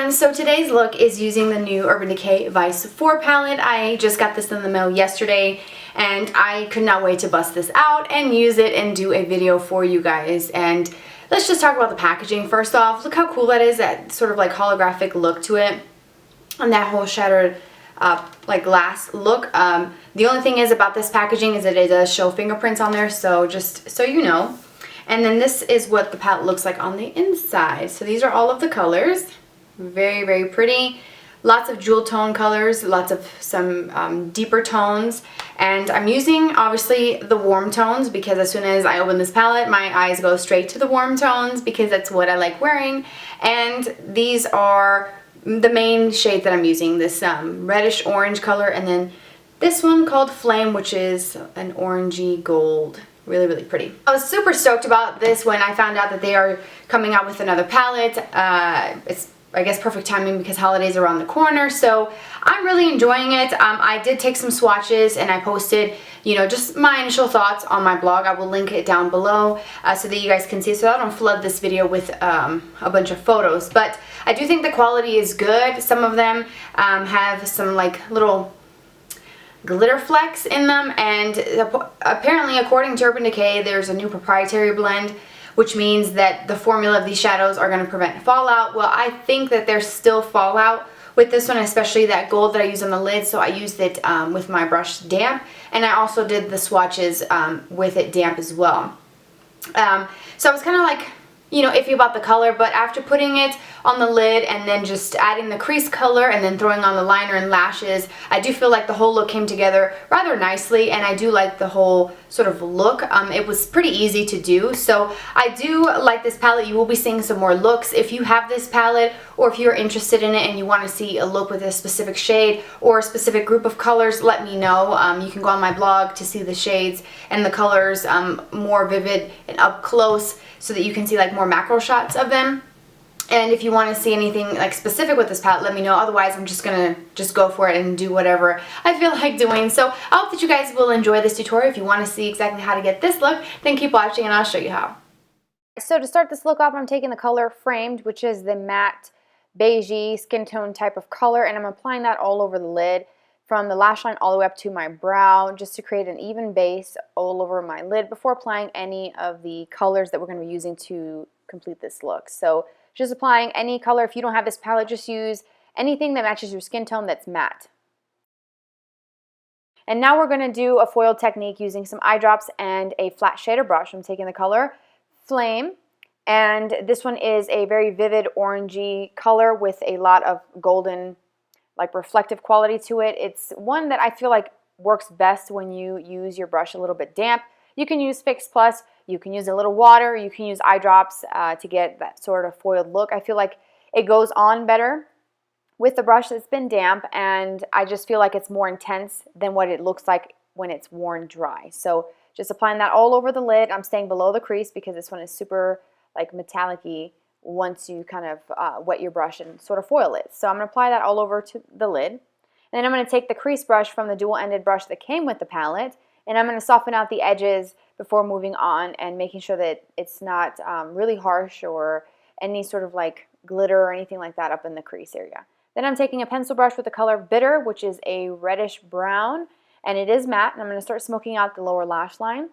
everyone, so today's look is using the new Urban Decay Vice 4 palette. I just got this in the mail yesterday and I could not wait to bust this out and use it and do a video for you guys. And let's just talk about the packaging first off. Look how cool that is, that sort of like holographic look to it and that whole shattered like glass look. The only thing is about this packaging is that it does show fingerprints on there, so just so you know. And then this is what the palette looks like on the inside. So these are all of the colors. Very, very pretty. Lots of jewel tone colors, lots of some deeper tones. And I'm using, obviously, the warm tones because as soon as I open this palette, my eyes go straight to the warm tones because that's what I like wearing. And these are the main shade that I'm using, this reddish orange color, and then this one called Flame, which is an orangey gold. Really, really pretty. I was super stoked about this when I found out that they are coming out with another palette. It's, I guess, perfect timing because holidays are around the corner, so I'm really enjoying it. I did take some swatches and I posted, you know, just my initial thoughts on my blog. I will link it down below so that you guys can see, so I don't flood this video with a bunch of photos. But I do think the quality is good. Some of them have some like little glitter flecks in them, and apparently according to Urban Decay there's a new proprietary blend which means that the formula of these shadows are going to prevent fallout. Well, I think that there's still fallout with this one, especially that gold that I use on the lid, so I used it with my brush damp, and I also did the swatches with it damp as well. So I was kind of like, you know, iffy about the color, but after putting it on the lid and then just adding the crease color and then throwing on the liner and lashes, I do feel like the whole look came together rather nicely, and I do like the whole sort of look. It was pretty easy to do, so I do like this palette. You will be seeing some more looks. If you have this palette or if you're interested in it and you want to see a look with a specific shade or a specific group of colors, let me know. You can go on my blog to see the shades and the colors more vivid and up close so that you can see like more macro shots of them. And if you want to see anything like specific with this palette, let me know. Otherwise, I'm just gonna go for it and do whatever I feel like doing. So I hope that you guys will enjoy this tutorial. If you want to see exactly how to get this look, then keep watching and I'll show you how. So to start this look off, I'm taking the color Framed, which is the matte beigey skin tone type of color, and I'm applying that all over the lid from the lash line all the way up to my brow, just to create an even base all over my lid before applying any of the colors that we're going to be using to complete this look. So just applying any color. If you don't have this palette, just use anything that matches your skin tone that's matte. And now we're going to do a foil technique using some eye drops and a flat shader brush. I'm taking the color Flame, and this one is a very vivid orangey color with a lot of golden, like reflective quality to it. It's one that I feel like works best when you use your brush a little bit damp. You can use Fix Plus, you can use a little water, you can use eye drops to get that sort of foiled look. I feel like it goes on better with the brush that's been damp, and I just feel like it's more intense than what it looks like when it's worn dry. So just applying that all over the lid. I'm staying below the crease because this one is super like metallic-y once you kind of wet your brush and sort of foil it. So I'm going to apply that all over to the lid. And then I'm going to take the crease brush from the dual-ended brush that came with the palette, and I'm going to soften out the edges before moving on and making sure that it's not really harsh or any sort of like glitter or anything like that up in the crease area. Then I'm taking a pencil brush with the color Bitter, which is a reddish brown, and it is matte, and I'm going to start smoking out the lower lash line.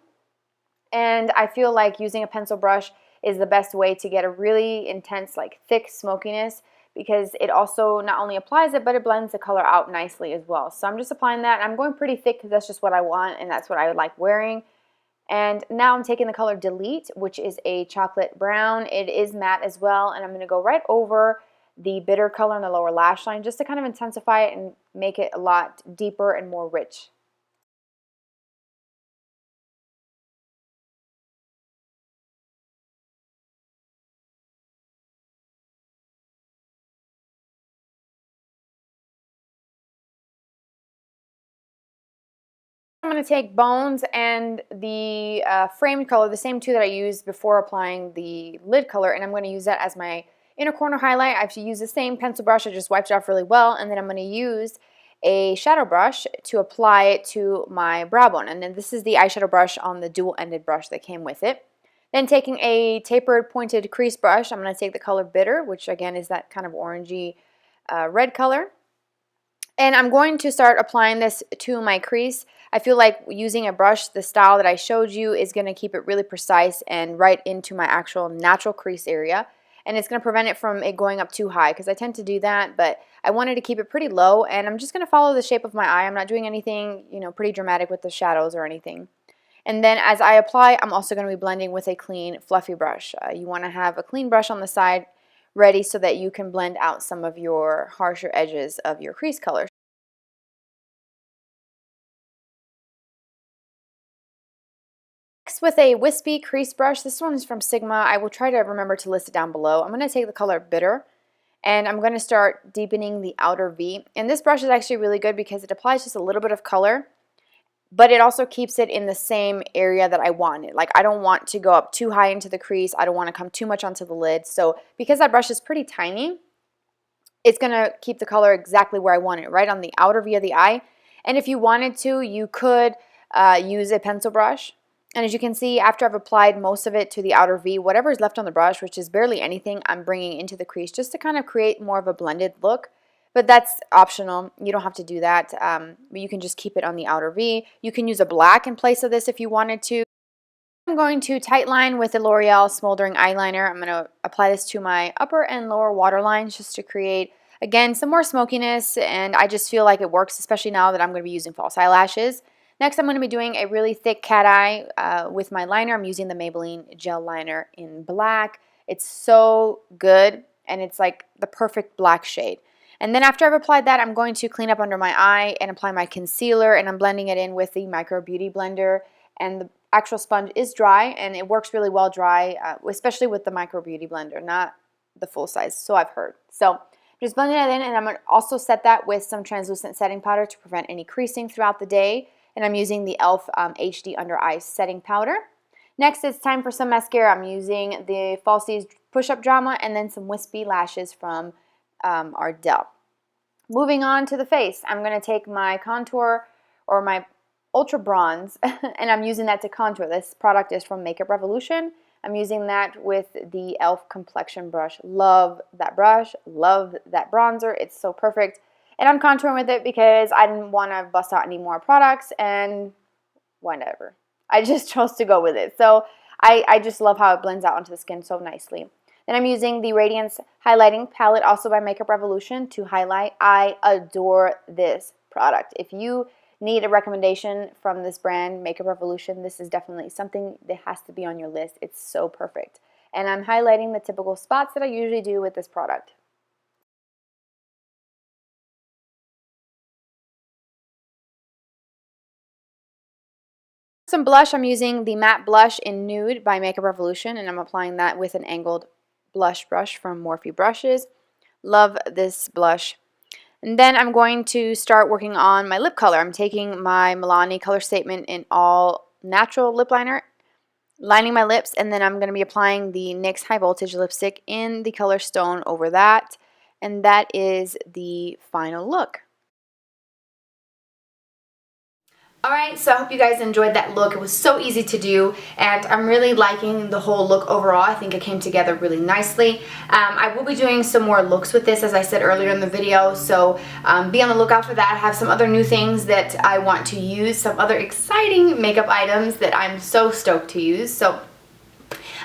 And I feel like using a pencil brush is the best way to get a really intense, like thick smokiness, because it also not only applies it, but it blends the color out nicely as well. So I'm just applying that. I'm going pretty thick because that's just what I want and that's what I like wearing. And now I'm taking the color Delete, which is a chocolate brown. It is matte as well, and I'm going to go right over the Bitter color in the lower lash line just to kind of intensify it and make it a lot deeper and more rich. I'm going to take Bones and the Framed color, the same two that I used before applying the lid color, and I'm going to use that as my inner corner highlight. I have to use the same pencil brush. I just wiped it off really well, and then I'm going to use a shadow brush to apply it to my brow bone. And then this is the eyeshadow brush on the dual-ended brush that came with it. Then taking a tapered pointed crease brush, I'm going to take the color Bitter, which again is that kind of orangey red color. And I'm going to start applying this to my crease. I feel like using a brush, the style that I showed you, is going to keep it really precise and right into my actual natural crease area. And it's going to prevent it from it going up too high, because I tend to do that, but I wanted to keep it pretty low. And I'm just going to follow the shape of my eye. I'm not doing anything, you know, pretty dramatic with the shadows or anything. And then as I apply, I'm also going to be blending with a clean, fluffy brush. You want to have a clean brush on the side ready so that you can blend out some of your harsher edges of your crease color. Next, with a wispy crease brush, this one is from Sigma. I will try to remember to list it down below. I'm going to take the color Bitter, and I'm going to start deepening the outer V. And this brush is actually really good because it applies just a little bit of color, but it also keeps it in the same area that I want it. Like, I don't want to go up too high into the crease. I don't want to come too much onto the lid. So because that brush is pretty tiny, it's going to keep the color exactly where I want it, right on the outer V of the eye. And if you wanted to, you could use a pencil brush. And as you can see, after I've applied most of it to the outer V, whatever is left on the brush, which is barely anything, I'm bringing into the crease just to kind of create more of a blended look. But that's optional. You don't have to do that. But you can just keep it on the outer V. You can use a black in place of this if you wanted to. I'm going to tightline with the L'Oreal Smoldering Eyeliner. I'm going to apply this to my upper and lower waterlines just to create, again, some more smokiness. And I just feel like it works, especially now that I'm going to be using false eyelashes. Next, I'm going to be doing a really thick cat eye with my liner. I'm using the Maybelline gel liner in black. It's so good, and it's like the perfect black shade. And then after I've applied that, I'm going to clean up under my eye and apply my concealer, and I'm blending it in with the Micro Beauty Blender. And the actual sponge is dry, and it works really well dry, especially with the Micro Beauty Blender, not the full size, so I've heard. So just blending it in, and I'm going to also set that with some translucent setting powder to prevent any creasing throughout the day. And I'm using the e.l.f. HD Under Eye Setting Powder. Next, it's time for some mascara. I'm using the Falsies Push Up Drama and then some wispy lashes from Ardell. Moving on to the face, I'm going to take my contour or my Ultra Bronze and I'm using that to contour. This product is from Makeup Revolution. I'm using that with the e.l.f. Complexion brush. Love that brush. Love that bronzer. It's so perfect. And I'm contouring with it because I didn't want to bust out any more products and whatever. I just chose to go with it. So I just love how it blends out onto the skin so nicely. Then I'm using the Radiance Highlighting Palette, also by Makeup Revolution, to highlight. I adore this product. If you need a recommendation from this brand, Makeup Revolution, this is definitely something that has to be on your list. It's so perfect. And I'm highlighting the typical spots that I usually do with this product. Some blush, I'm using the matte blush in Nude by Makeup Revolution, and I'm applying that with an angled blush brush from Morphe Brushes. Love this blush. And then I'm going to start working on my lip color. I'm taking my Milani Color Statement in All Natural Lip Liner, lining my lips, and then I'm going to be applying the NYX High Voltage Lipstick in the color Stone over that. And that is the final look. Alright, so I hope you guys enjoyed that look. It was so easy to do, and I'm really liking the whole look overall. I think it came together really nicely. I will be doing some more looks with this, as I said earlier in the video, so be on the lookout for that. I have some other new things that I want to use, some other exciting makeup items that I'm so stoked to use. So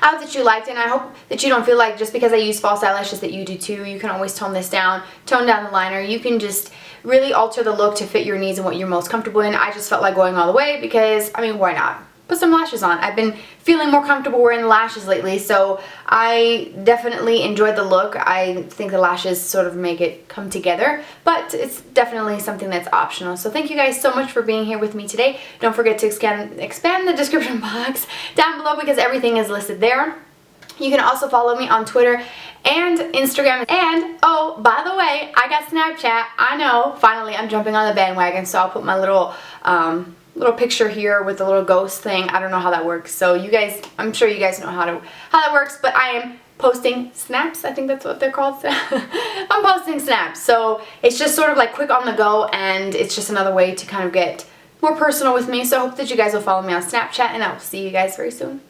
I hope that you liked it, and I hope that you don't feel like just because I use false eyelashes that you do too. You can always tone this down, tone down the liner. You can just really alter the look to fit your needs and what you're most comfortable in. I just felt like going all the way because, I mean, why not? Put some lashes on. I've been feeling more comfortable wearing the lashes lately, so I definitely enjoyed the look. I think the lashes sort of make it come together, but it's definitely something that's optional. So thank you guys so much for being here with me today. Don't forget to expand the description box down below because everything is listed there. You can also follow me on Twitter and Instagram. And, oh, by the way, I got Snapchat. I know, finally I'm jumping on the bandwagon, so I'll put my little picture here with the little ghost thing. I don't know how that works. So you guys, I'm sure you guys know how that works, but I am posting snaps. I think that's what they're called. I'm posting snaps. So it's just sort of like quick on the go, and it's just another way to kind of get more personal with me. So I hope that you guys will follow me on Snapchat, and I will see you guys very soon.